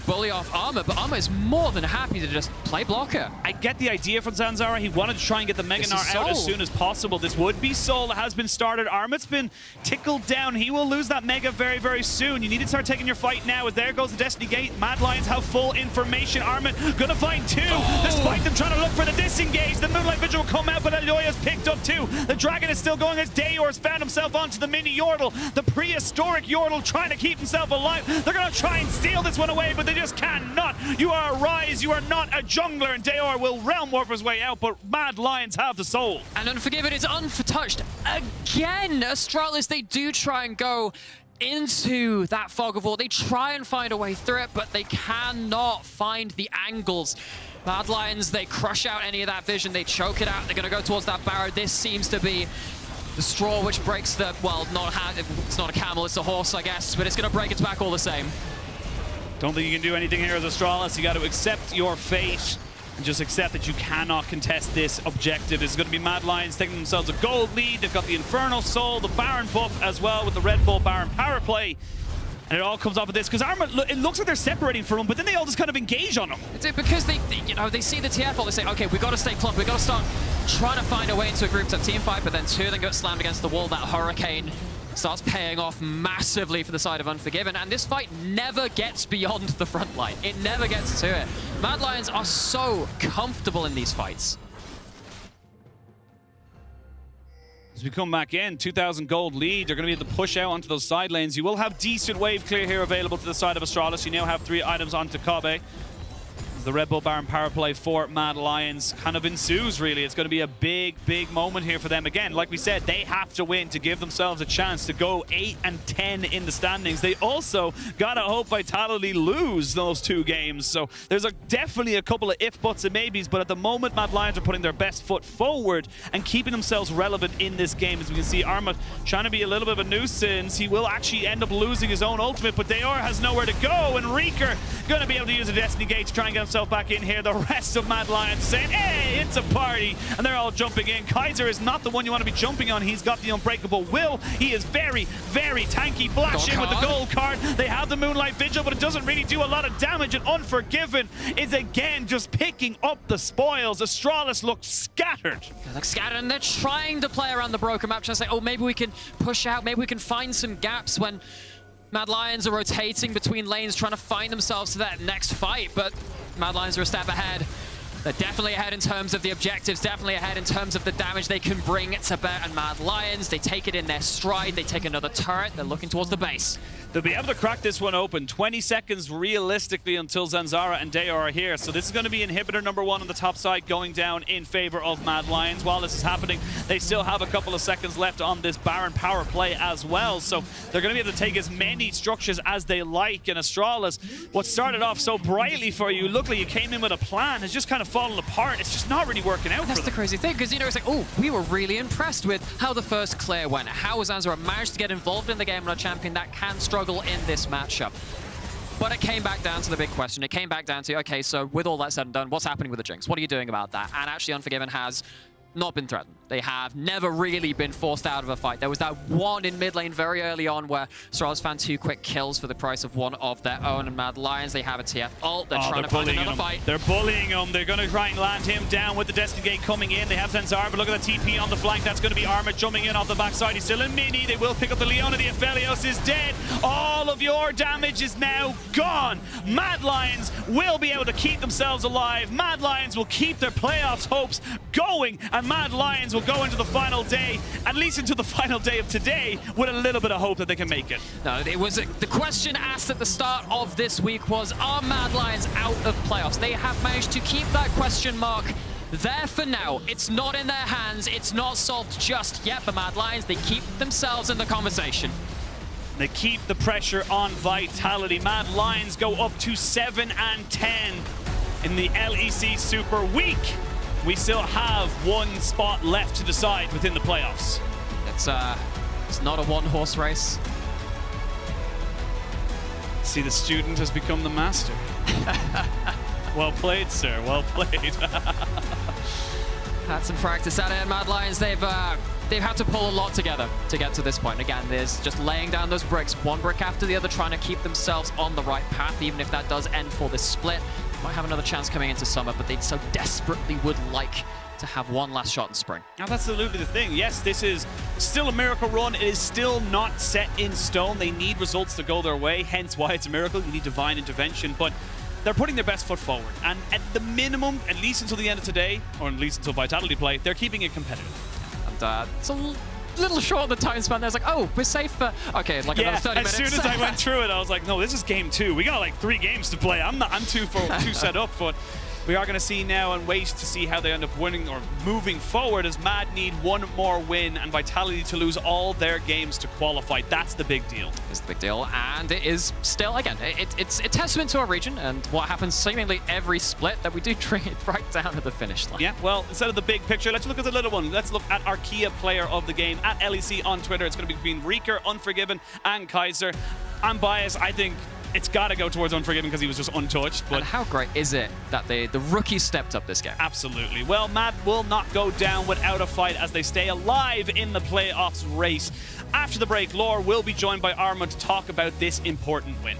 bully off Armut, but Armut is more than happy to just play blocker. I get the idea from Zanzarah. He wanted to try and get the Mega Gnar out as soon as possible. This would be Soul that has been started. Armut's been tickled down. He will lose that Mega very, very soon. You need to start taking your fight now, as there goes the Destiny Gate. Mad Lions have full information. Armut gonna find 2, despite them trying to look for the disengage. The Moonlight Vigil will come out, but Elyoya's picked up 2. The Dragon is still going as Dajor's found himself onto the mini Yordle. The prehistoric Yordle trying to keep himself alive. They're gonna try and steal this one away, but they just cannot. You are a Ryze, you are not a jungler, and Dajor will realm warp his way out, but Mad Lions have the soul. And Unforgiven is untouched again. Astralis, they do try and go into that fog of war. They try and find a way through it, but they cannot find the angles. Mad Lions, they crush out any of that vision. They choke it out. They're going to go towards that barrow. This seems to be the straw which breaks the, well, it's not a camel, it's a horse, I guess, but it's going to break its back all the same. Don't think you can do anything here as Astralis. You got to accept your fate and just accept that you cannot contest this objective. This is going to be Mad Lions taking themselves a gold lead. They've got the Infernal Soul, the Baron buff as well with the Red Bull Baron power play. And it all comes off of this, because Armut, it looks like they're separating from him, but then they all just kind of engage on him. It's because they see the TFL, they say, okay, we've got to stay clumped, we've got to start trying to find a way into a grouped up team fight, but then 2 then get slammed against the wall. That Hurricane starts paying off massively for the side of Unforgiven, and this fight never gets beyond the front line. It never gets to it. Mad Lions are so comfortable in these fights. As we come back in, 2,000 gold lead. They're going to be able to push out onto those side lanes. You will have decent wave clear here available to the side of Astralis. You now have 3 items onto Kobbe. The Red Bull Baron power play for Mad Lions kind of ensues, really. It's going to be a big, big moment here for them. Again, like we said, they have to win to give themselves a chance to go 8 and 10 in the standings. They also got to hope Vitality lose those 2 games. So there's definitely a couple of if, buts, and maybes, but at the moment, Mad Lions are putting their best foot forward and keeping themselves relevant in this game. As we can see, Armut trying to be a little bit of a nuisance. He will actually end up losing his own ultimate, but Dajor has nowhere to go, and Reeker going to be able to use a Destiny Gate to try and get himself back in here. The rest of Mad Lions saying, hey, it's a party, and they're all jumping in. Kaiser is not the one you want to be jumping on. He's got the unbreakable will. He is very, very tanky. Flash in with the gold card. They have the Moonlight Vigil, but it doesn't really do a lot of damage, and Unforgiven is again just picking up the spoils. Astralis looks scattered. They look scattered, and they're trying to play around the broken map, trying to say, oh, maybe we can push out, maybe we can find some gaps when Mad Lions are rotating between lanes, trying to find themselves to that next fight, but Mad Lions are a step ahead. They're definitely ahead in terms of the objectives, definitely ahead in terms of the damage they can bring to bear. And Mad Lions, they take it in their stride. They take another turret. They're looking towards the base. They'll be able to crack this one open. 20 seconds realistically until Zanzarah and Dajor are here. So this is going to be inhibitor number 1 on the top side going down in favor of Mad Lions. While this is happening, they still have a couple of seconds left on this Baron power play as well. So they're going to be able to take as many structures as they like. And Astralis, what started off so brightly for you, looked like you came in with a plan, has just kind of fallen apart. It's just not really working out for them. That's the crazy thing, because, it's like, oh, we were really impressed with how the first clear went, how Zanzarah managed to get involved in the game on a champion that can struggle in this matchup. But it came back down to the big question. It came back down to, okay, so with all that said and done, what's happening with the Jinx? What are you doing about that? And actually, Unforgiven has not been threatened. They have never really been forced out of a fight. There was that one in mid lane very early on where Astralis found 2 quick kills for the price of one of their own, and Mad Lions, they have a TF ult. They're trying to find another fight. They're bullying him. They're going to try and land him down with the Destiny Gate coming in. They have Zanzarah, but look at the TP on the flank. That's going to be Armut jumping in off the backside. He's still in mini. They will pick up the Leona. The Aphelios is dead. All of your damage is now gone. Mad Lions will be able to keep themselves alive. Mad Lions will keep their playoffs hopes going, and Mad Lions will go into the final day, at least into the final day of today, with a little bit of hope that they can make it. No, it was the question asked at the start of this week was, are Mad Lions out of playoffs? They have managed to keep that question mark there for now. It's not in their hands. It's not solved just yet, but Mad Lions, they keep themselves in the conversation. They keep the pressure on Vitality. Mad Lions go up to 7 and 10 in the LEC Super Week. We still have 1 spot left to decide within the playoffs. It's not a one-horse race. See, the student has become the master. Well played, sir. Well played. Had some practice out of Mad Lions. They've had to pull a lot together to get to this point. Again, there's just laying down those bricks, one brick after the other, trying to keep themselves on the right path, even if that does end for this split. Might have another chance coming into summer, but they so desperately would like to have one last shot in spring. Now, that's absolutely the thing. Yes, this is still a miracle run. It is still not set in stone. They need results to go their way, hence why it's a miracle. You need divine intervention, but they're putting their best foot forward. And at the minimum, at least until the end of today, or at least until Vitality play, they're keeping it competitive. And it's a little short the time span. There's like, oh, we're safe for, okay, like another 30 minutes. As soon as I went through it, I was like, no, this is game 2. We got like 3 games to play. I'm too set up, but we are going to see now and wait to see how they end up winning or moving forward, as Mad need 1 more win and Vitality to lose all their games to qualify. That's the big deal. It's the big deal, and it is still, again, it's a testament to our region and what happens seemingly every split that we do bring it right down to the finish line. Yeah, well, instead of the big picture, let's look at the little one. Let's look at our Kia player of the game at LEC on Twitter. It's going to be between Reeker, Unforgiven, and Kaiser. I'm biased. I think it's got to go towards Unforgiven because he was just untouched. But and how great is it that the rookie stepped up this game? Absolutely. Well, Mad will not go down without a fight as they stay alive in the playoffs race. After the break, Laure will be joined by Armut to talk about this important win.